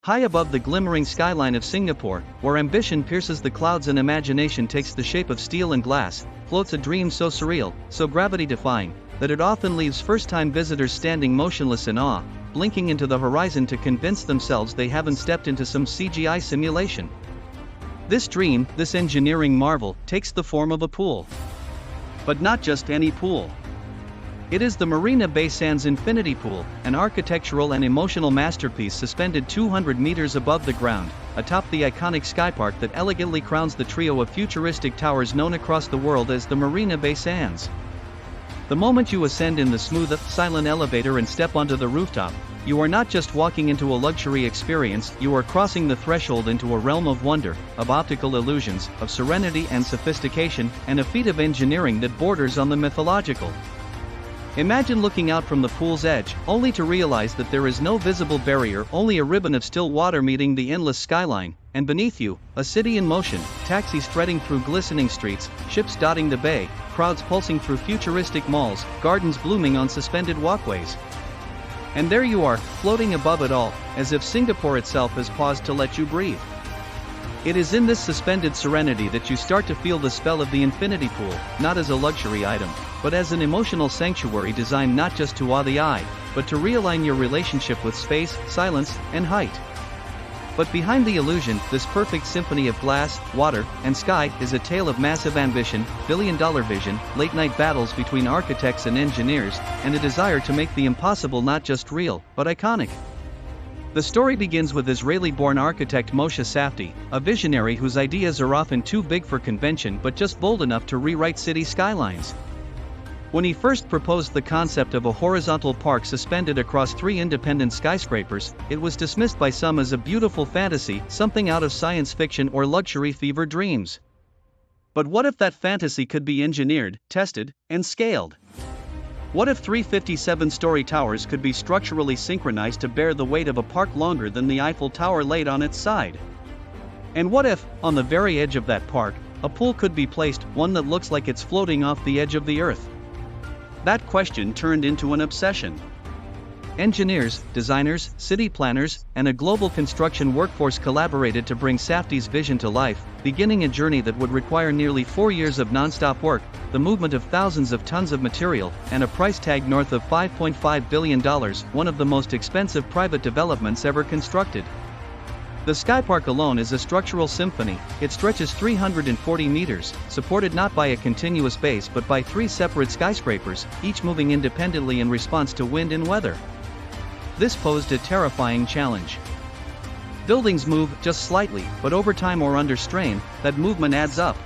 High above the glimmering skyline of Singapore, where ambition pierces the clouds and imagination takes the shape of steel and glass, floats a dream so surreal, so gravity-defying, that it often leaves first-time visitors standing motionless in awe, blinking into the horizon to convince themselves they haven't stepped into some CGI simulation. This dream, this engineering marvel, takes the form of a pool. But not just any pool. It is the Marina Bay Sands Infinity Pool, an architectural and emotional masterpiece suspended 200 meters above the ground, atop the iconic skypark that elegantly crowns the trio of futuristic towers known across the world as the Marina Bay Sands. The moment you ascend in the smooth, silent elevator and step onto the rooftop, you are not just walking into a luxury experience, you are crossing the threshold into a realm of wonder, of optical illusions, of serenity and sophistication, and a feat of engineering that borders on the mythological. Imagine looking out from the pool's edge, only to realize that there is no visible barrier, only a ribbon of still water meeting the endless skyline, and beneath you, a city in motion, taxis threading through glistening streets, ships dotting the bay, crowds pulsing through futuristic malls, gardens blooming on suspended walkways. And there you are, floating above it all, as if Singapore itself has paused to let you breathe. It is in this suspended serenity that you start to feel the spell of the infinity pool, not as a luxury item, but as an emotional sanctuary designed not just to awe the eye, but to realign your relationship with space, silence, and height. But behind the illusion, this perfect symphony of glass, water, and sky is a tale of massive ambition, billion-dollar vision, late-night battles between architects and engineers, and a desire to make the impossible not just real, but iconic. The story begins with Israeli-born architect Moshe Safdie, a visionary whose ideas are often too big for convention but just bold enough to rewrite city skylines. When he first proposed the concept of a horizontal park suspended across 3 independent skyscrapers, it was dismissed by some as a beautiful fantasy, something out of science fiction or luxury fever dreams. But what if that fantasy could be engineered, tested, and scaled? What if 3 57-story towers could be structurally synchronized to bear the weight of a park longer than the Eiffel Tower laid on its side? And what if, on the very edge of that park, a pool could be placed, one that looks like it's floating off the edge of the earth? That question turned into an obsession. Engineers, designers, city planners, and a global construction workforce collaborated to bring Safdie's vision to life, beginning a journey that would require nearly 4 years of non-stop work, the movement of thousands of tons of material, and a price tag north of $5.5 billion, one of the most expensive private developments ever constructed. The skypark alone is a structural symphony. It stretches 340 meters, supported not by a continuous base but by 3 separate skyscrapers, each moving independently in response to wind and weather. This posed a terrifying challenge. Buildings move just slightly, but over time or under strain, that movement adds up.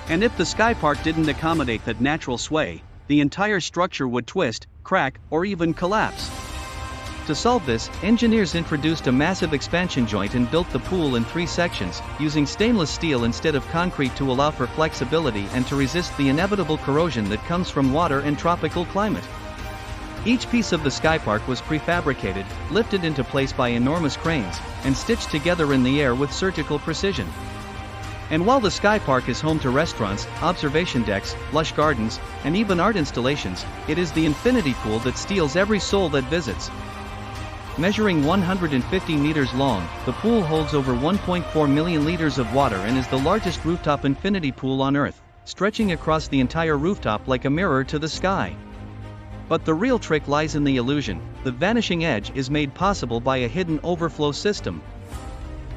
And if the skypark didn't accommodate that natural sway, the entire structure would twist, crack, or even collapse. To solve this, engineers introduced a massive expansion joint and built the pool in 3 sections, using stainless steel instead of concrete to allow for flexibility and to resist the inevitable corrosion that comes from water and tropical climate. Each piece of the skypark was prefabricated, lifted into place by enormous cranes, and stitched together in the air with surgical precision. And while the skypark is home to restaurants, observation decks, lush gardens, and even art installations, it is the infinity pool that steals every soul that visits. Measuring 150 meters long, the pool holds over 1.4 million liters of water and is the largest rooftop infinity pool on Earth, stretching across the entire rooftop like a mirror to the sky. But the real trick lies in the illusion. The vanishing edge is made possible by a hidden overflow system.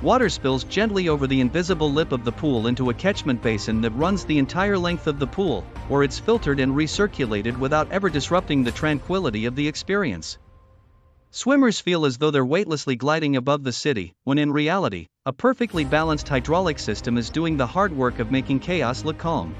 Water spills gently over the invisible lip of the pool into a catchment basin that runs the entire length of the pool, where it's filtered and recirculated without ever disrupting the tranquility of the experience. Swimmers feel as though they're weightlessly gliding above the city, when in reality, a perfectly balanced hydraulic system is doing the hard work of making chaos look calm.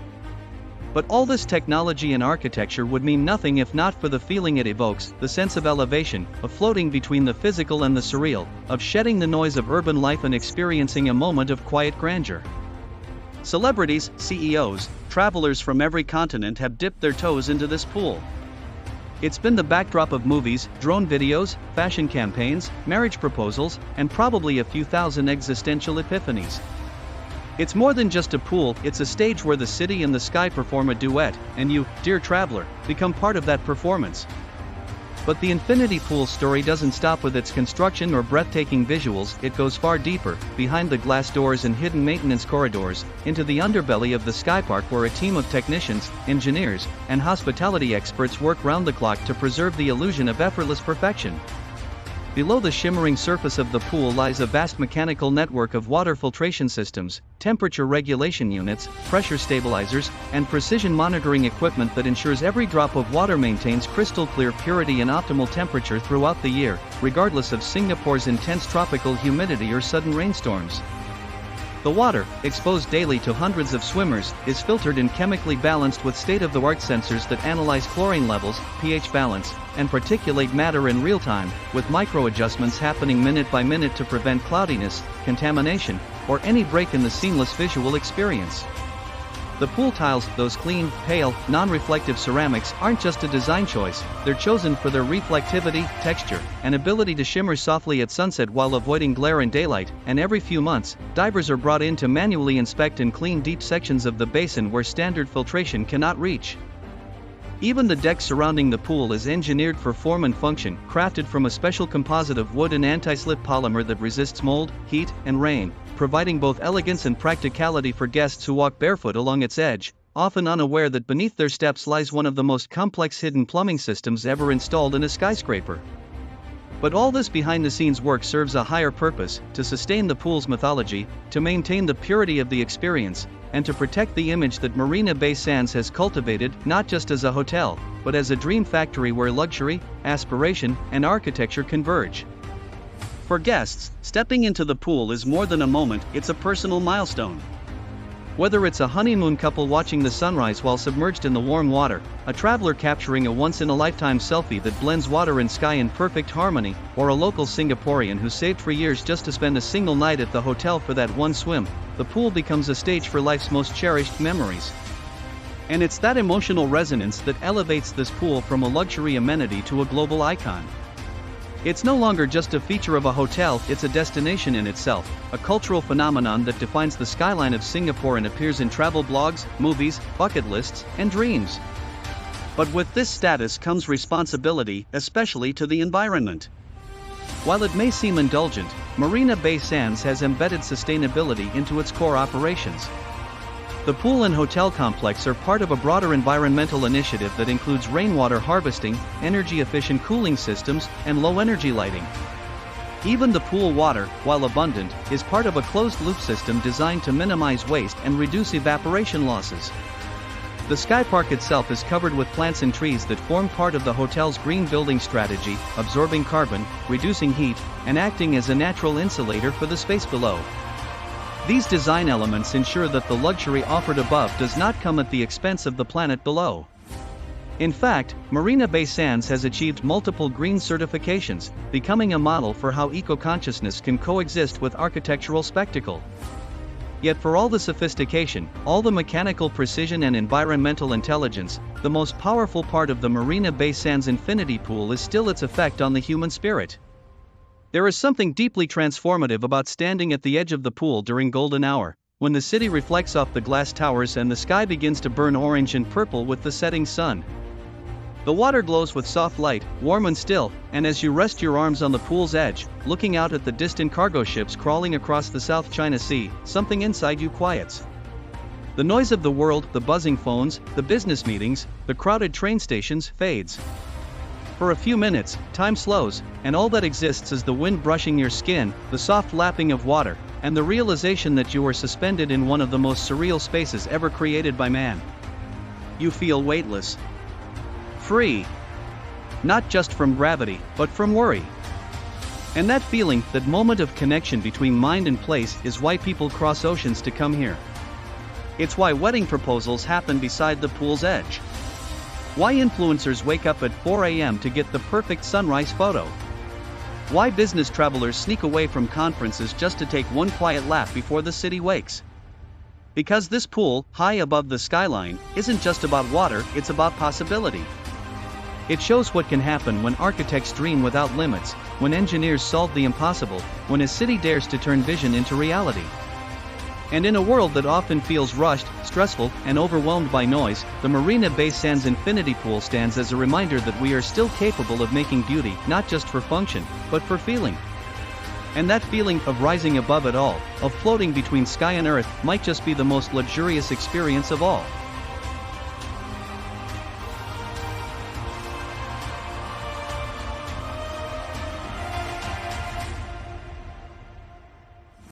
But all this technology and architecture would mean nothing if not for the feeling it evokes, the sense of elevation, of floating between the physical and the surreal, of shedding the noise of urban life and experiencing a moment of quiet grandeur. Celebrities, CEOs, travelers from every continent have dipped their toes into this pool. It's been the backdrop of movies, drone videos, fashion campaigns, marriage proposals, and probably a few thousand existential epiphanies. It's more than just a pool, it's a stage where the city and the sky perform a duet, and you, dear traveler, become part of that performance. But the infinity pool story doesn't stop with its construction or breathtaking visuals. It goes far deeper, behind the glass doors and hidden maintenance corridors, into the underbelly of the skypark, where a team of technicians, engineers, and hospitality experts work round the clock to preserve the illusion of effortless perfection. Below the shimmering surface of the pool lies a vast mechanical network of water filtration systems, temperature regulation units, pressure stabilizers, and precision monitoring equipment that ensures every drop of water maintains crystal clear purity and optimal temperature throughout the year, regardless of Singapore's intense tropical humidity or sudden rainstorms. The water, exposed daily to hundreds of swimmers, is filtered and chemically balanced with state-of-the-art sensors that analyze chlorine levels, pH balance, and particulate matter in real time, with micro-adjustments happening minute by minute to prevent cloudiness, contamination, or any break in the seamless visual experience. The pool tiles, those clean, pale, non-reflective ceramics, aren't just a design choice. They're chosen for their reflectivity, texture, and ability to shimmer softly at sunset while avoiding glare in daylight, and every few months, divers are brought in to manually inspect and clean deep sections of the basin where standard filtration cannot reach. Even the deck surrounding the pool is engineered for form and function, crafted from a special composite of wood and anti-slip polymer that resists mold, heat, and rain, providing both elegance and practicality for guests who walk barefoot along its edge, often unaware that beneath their steps lies one of the most complex hidden plumbing systems ever installed in a skyscraper. But all this behind-the-scenes work serves a higher purpose: to sustain the pool's mythology, to maintain the purity of the experience, and to protect the image that Marina Bay Sands has cultivated, not just as a hotel, but as a dream factory where luxury, aspiration, and architecture converge. For guests, stepping into the pool is more than a moment, it's a personal milestone. Whether it's a honeymoon couple watching the sunrise while submerged in the warm water, a traveler capturing a once-in-a-lifetime selfie that blends water and sky in perfect harmony, or a local Singaporean who saved for years just to spend a single night at the hotel for that one swim, the pool becomes a stage for life's most cherished memories. And it's that emotional resonance that elevates this pool from a luxury amenity to a global icon. It's no longer just a feature of a hotel, it's a destination in itself, a cultural phenomenon that defines the skyline of Singapore and appears in travel blogs, movies, bucket lists, and dreams. But with this status comes responsibility, especially to the environment. While it may seem indulgent, Marina Bay Sands has embedded sustainability into its core operations. The pool and hotel complex are part of a broader environmental initiative that includes rainwater harvesting, energy-efficient cooling systems, and low-energy lighting. Even the pool water, while abundant, is part of a closed-loop system designed to minimize waste and reduce evaporation losses. The skypark itself is covered with plants and trees that form part of the hotel's green building strategy, absorbing carbon, reducing heat, and acting as a natural insulator for the space below. These design elements ensure that the luxury offered above does not come at the expense of the planet below. In fact, Marina Bay Sands has achieved multiple green certifications, becoming a model for how eco-consciousness can coexist with architectural spectacle. Yet for all the sophistication, all the mechanical precision and environmental intelligence, the most powerful part of the Marina Bay Sands infinity pool is still its effect on the human spirit. There is something deeply transformative about standing at the edge of the pool during golden hour, when the city reflects off the glass towers and the sky begins to burn orange and purple with the setting sun. The water glows with soft light, warm and still, and as you rest your arms on the pool's edge, looking out at the distant cargo ships crawling across the South China Sea, something inside you quiets. The noise of the world, the buzzing phones, the business meetings, the crowded train stations, fades. For a few minutes, time slows, and all that exists is the wind brushing your skin, the soft lapping of water, and the realization that you are suspended in one of the most surreal spaces ever created by man. You feel weightless. Free. Not just from gravity, but from worry. And that feeling, that moment of connection between mind and place, is why people cross oceans to come here. It's why wedding proposals happen beside the pool's edge. Why influencers wake up at 4 a.m. to get the perfect sunrise photo. Why business travelers sneak away from conferences just to take one quiet lap before the city wakes. Because this pool, high above the skyline, isn't just about water, it's about possibility. It shows what can happen when architects dream without limits, when engineers solve the impossible, when a city dares to turn vision into reality. And in a world that often feels rushed, stressful, and overwhelmed by noise, the Marina Bay Sands Infinity Pool stands as a reminder that we are still capable of making beauty, not just for function, but for feeling. And that feeling of rising above it all, of floating between sky and earth, might just be the most luxurious experience of all.